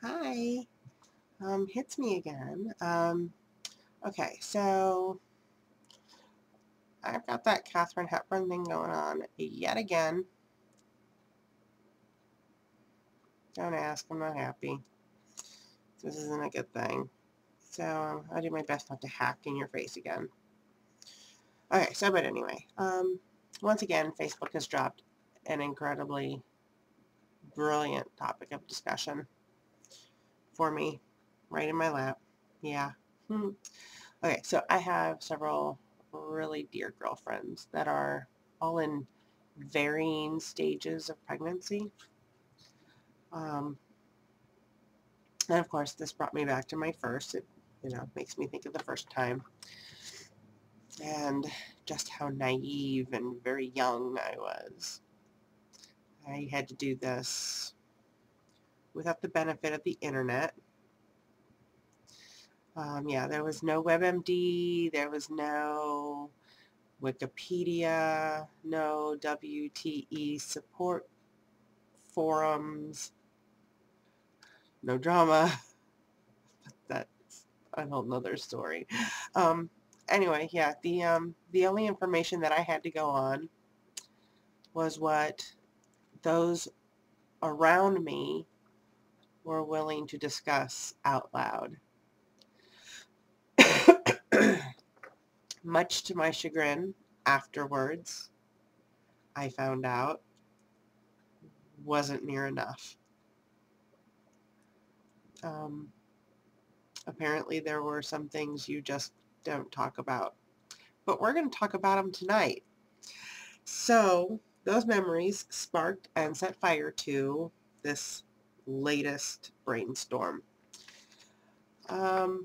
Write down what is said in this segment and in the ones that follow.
Hi, it's me again. Okay, so I've got that Katharine Hepburn thing going on yet again. Don't ask, I'm not happy. This isn't a good thing. So I'll do my best not to hack in your face again. Okay, but anyway, once again, Facebook has dropped an incredibly brilliant topic of discussion for me right in my lap. Yeah. Okay, so I have several really dear girlfriends that are all in varying stages of pregnancy. Um, and of course, this brought me back to my first. It, makes me think of the first time and just how naive and very young I was. I had to do this without the benefit of the internet. Yeah, there was no WebMD, there was no Wikipedia, no WTE support forums, no drama. That's a whole nother story. Anyway, yeah, the only information that I had to go on was what those around me were willing to discuss out loud. Much to my chagrin, afterwards, I found out wasn't near enough. Apparently there were some things you just don't talk about. But we're going to talk about them tonight. So those memories sparked and set fire to this latest brainstorm. I've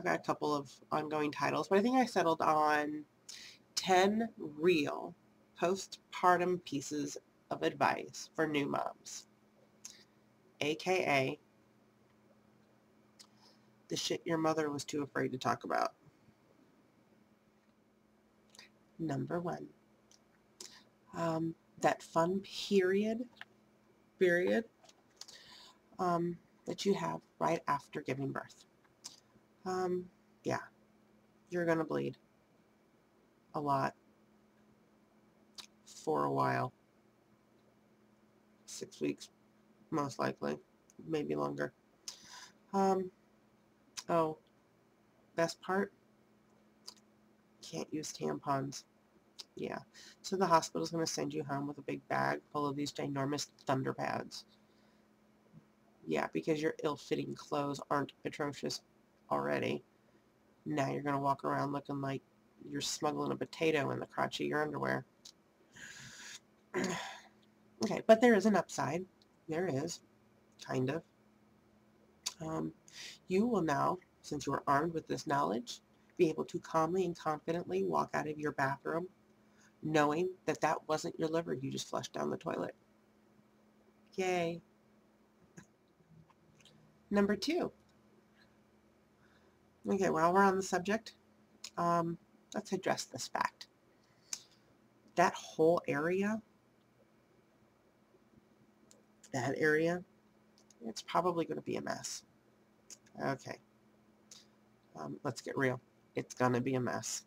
got a couple of ongoing titles, but I think I settled on 10 real postpartum pieces of advice for new moms, aka the shit your mother was too afraid to talk about. Number one, that fun period that you have right after giving birth. Yeah, you're going to bleed a lot for a while. 6 weeks, most likely, maybe longer. Oh, best part, can't use tampons. Yeah, so the hospital's going to send you home with a big bag full of these ginormous thunder pads. Yeah, because your ill-fitting clothes aren't atrocious already. Now you're going to walk around looking like you're smuggling a potato in the crotch of your underwear. Okay, but there is an upside. There is, kind of. You will now, since you are armed with this knowledge, be able to calmly and confidently walk out of your bathroom knowing that that wasn't your liver you just flushed down the toilet. Yay. Number two. Okay, while we're on the subject, let's address this fact. That whole area, it's probably going to be a mess. Okay. Let's get real. It's going to be a mess.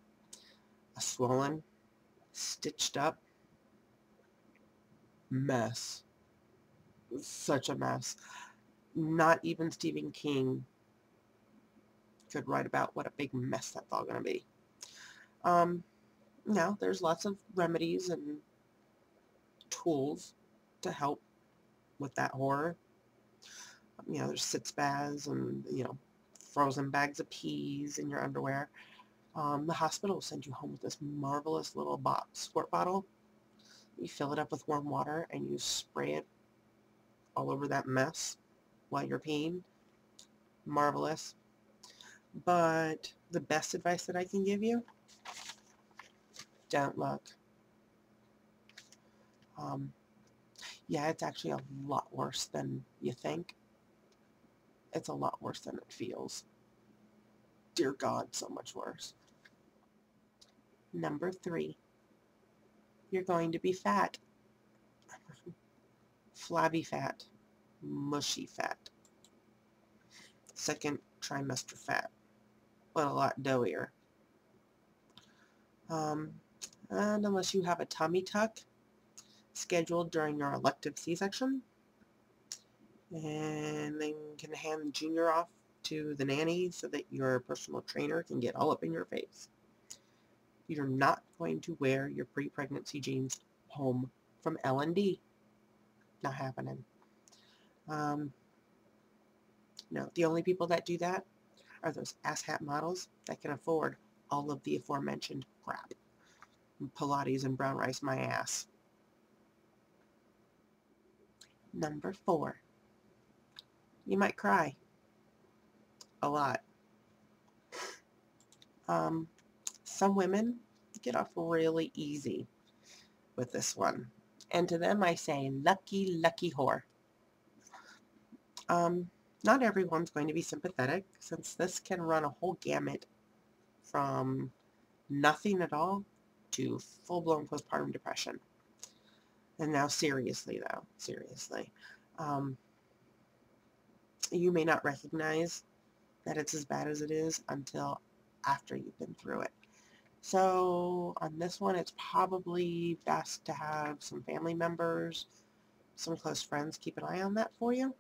A swollen, stitched up mess. Such a mess. Not even Stephen King could write about what a big mess that's all going to be. Now, there's lots of remedies and tools to help with that horror. There's sitz baths and, frozen bags of peas in your underwear. The hospital will send you home with this marvelous little squirt bottle. You fill it up with warm water and you spray it all over that mess while you're peeing. Marvelous. But the best advice that I can give you, don't look. Yeah, it's actually a lot worse than you think. It's a lot worse than it feels. Dear God, so much worse. Number three, you're going to be fat. Flabby fat. mushy fat. Second trimester fat, but a lot doughier. And unless you have a tummy tuck scheduled during your elective C-section, and then can hand Junior off to the nanny so that your personal trainer can get all up in your face. You're not going to wear your pre-pregnancy jeans home from L&D. Not happening. No, the only people that do that are those asshat models that can afford all of the aforementioned crap. Pilates and brown rice my ass. Number 4. You might cry. A lot. Some women get off really easy with this one. And to them I say, lucky, lucky whore. Not everyone's going to be sympathetic, since this can run a whole gamut from nothing at all to full-blown postpartum depression. And now seriously though, seriously, you may not recognize that it's as bad as it is until after you've been through it. So on this one, it's probably best to have some family members, some close friends keep an eye on that for you.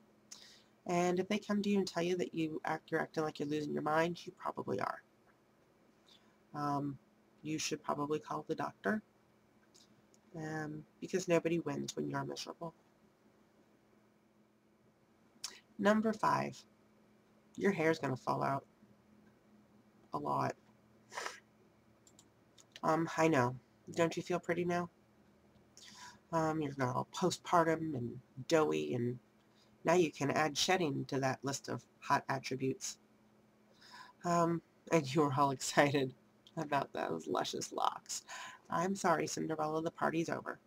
And if they come to you and tell you that you're acting like you're losing your mind, you probably are. You should probably call the doctor, because nobody wins when you're miserable. Number 5, your hair's going to fall out a lot. I know. Don't you feel pretty now? You're not all postpartum and doughy, and now you can add shedding to that list of hot attributes. And you were all excited about those luscious locks. I'm sorry, Cinderella, the party's over.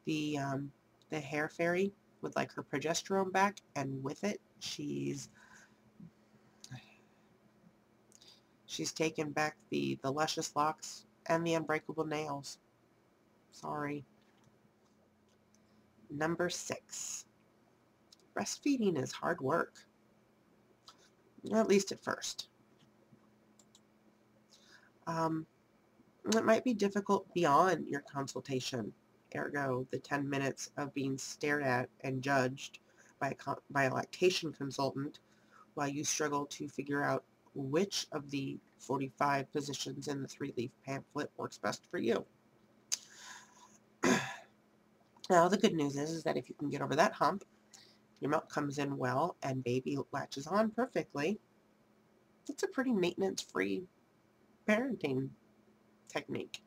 The hair fairy would like her progesterone back, and with it, she's taken back the luscious locks and the unbreakable nails. Sorry. Number 6. Breastfeeding is hard work. At least at first. It might be difficult beyond your consultation, ergo the 10 minutes of being stared at and judged by a lactation consultant while you struggle to figure out which of the 45 positions in the 3-leaf pamphlet works best for you. Now, the good news is that if you can get over that hump, your milk comes in well, and baby latches on perfectly, it's a pretty maintenance-free parenting technique.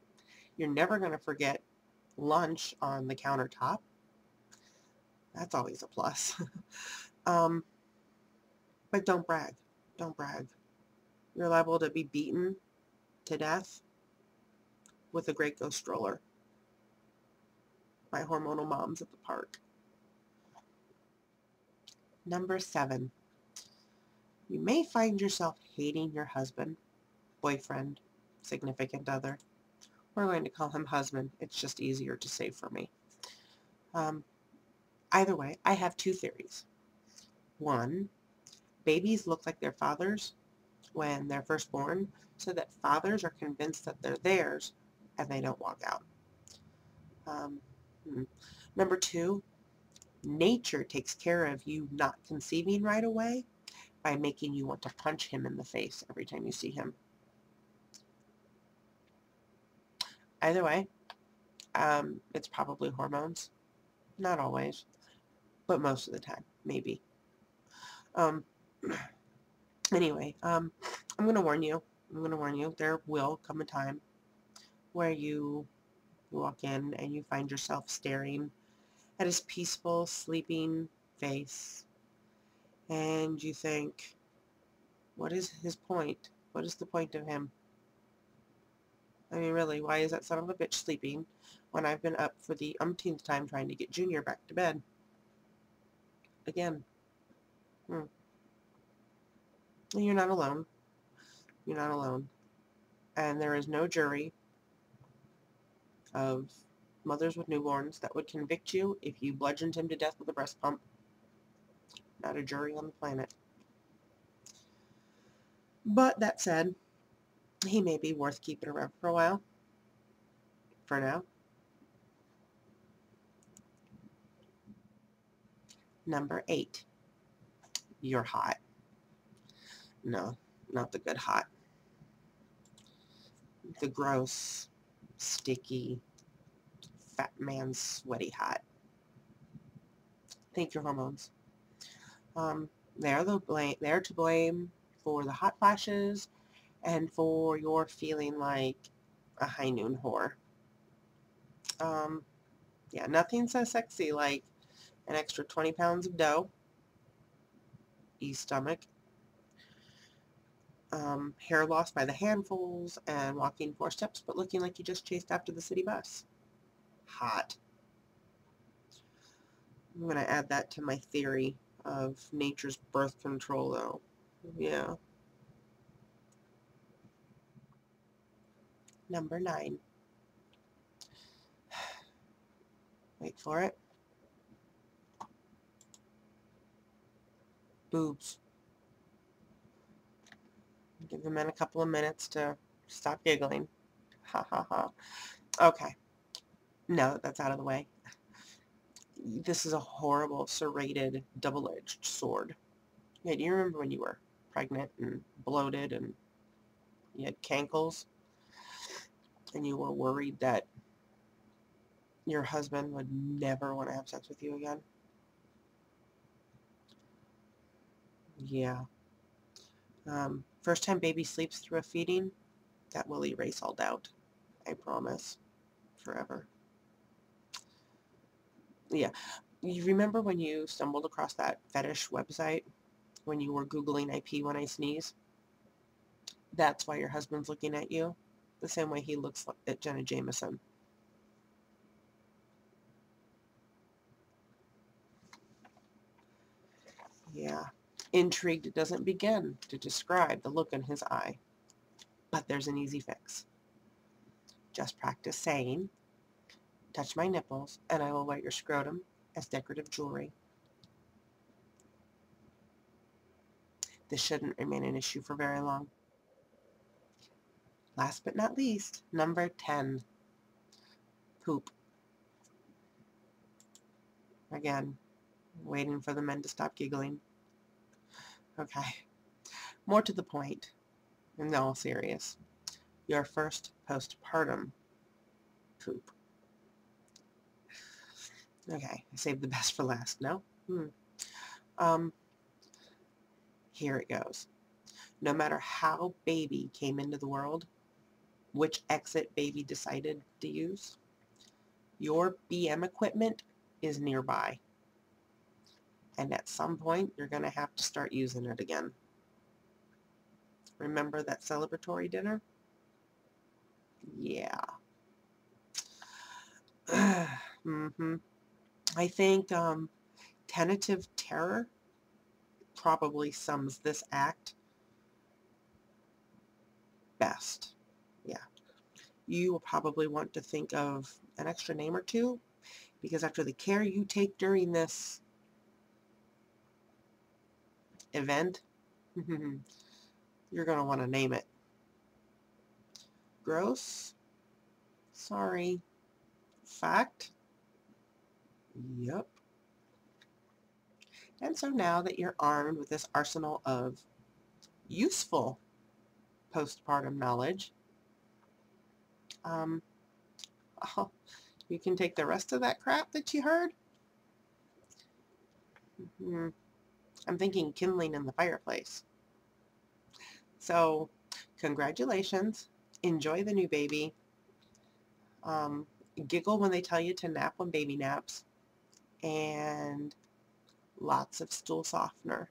You're never going to forget lunch on the countertop. That's always a plus. But don't brag. Don't brag. You're liable to be beaten to death with a Graco stroller by hormonal moms at the park. Number 7. You may find yourself hating your husband, boyfriend, significant other. We're going to call him husband. It's just easier to say for me. Either way, I have 2 theories. 1, babies look like their fathers when they're first born, so that fathers are convinced that they're theirs and they don't walk out. Number 2, nature takes care of you not conceiving right away by making you want to punch him in the face every time you see him. Either way, it's probably hormones. Not always, but most of the time, maybe. Anyway, I'm going to warn you. There will come a time where you walk in and you find yourself staring at his peaceful, sleeping face, and you think, what is his point? What is the point of him? I mean, really, why is that son of a bitch sleeping when I've been up for the umpteenth time trying to get Junior back to bed? Again. And you're not alone. You're not alone. And there is no jury of mothers with newborns that would convict you if you bludgeoned him to death with a breast pump not a jury on the planet. But that said, he may be worth keeping around for a while. For now. Number 8. You're hot. No, not the good hot. The gross, sticky, fat man's sweaty hot. Think your hormones. They're to blame for the hot flashes and for your feeling like a high noon whore. Yeah, nothing so sexy like an extra 20 pounds of dough, stomach, hair loss by the handfuls, and walking 4 steps but looking like you just chased after the city bus. Hot. I'm going to add that to my theory of nature's birth control, though. Yeah. Number 9. Wait for it. Boobs. Give the men a couple of minutes to stop giggling. Ha ha ha. Okay. Now that that's out of the way, this is a horrible, serrated, double-edged sword. Yeah, do you remember when you were pregnant and bloated and you had cankles and you were worried that your husband would never want to have sex with you again? Yeah. First time baby sleeps through a feeding, that will erase all doubt. I promise. Forever. Yeah. You remember when you stumbled across that fetish website when you were Googling I pee when I sneeze? That's why your husband's looking at you the same way he looks at Jenna Jameson. Yeah. Intrigued doesn't begin to describe the look in his eye. But there's an easy fix. Just practice saying, touch my nipples and I will wear your scrotum as decorative jewelry. This shouldn't remain an issue for very long. Last but not least, number 10. Poop. Again, waiting for the men to stop giggling. Okay. More to the point, and all serious. Your first postpartum poop. Okay, I saved the best for last. No? Here it goes. No matter how baby came into the world, which exit baby decided to use, your BM equipment is nearby. And at some point, you're going to have to start using it again. Remember that celebratory dinner? Yeah. I think tentative terror probably sums this act best. Yeah. You will probably want to think of an extra name or two, because after the care you take during this event, you're going to want to name it. Gross? Sorry. Fact? Yep. And so now that you're armed with this arsenal of useful postpartum knowledge, you can take the rest of that crap that you heard. I'm thinking kindling in the fireplace. So, congratulations. Enjoy the new baby. Giggle when they tell you to nap when baby naps. And lots of stool softener.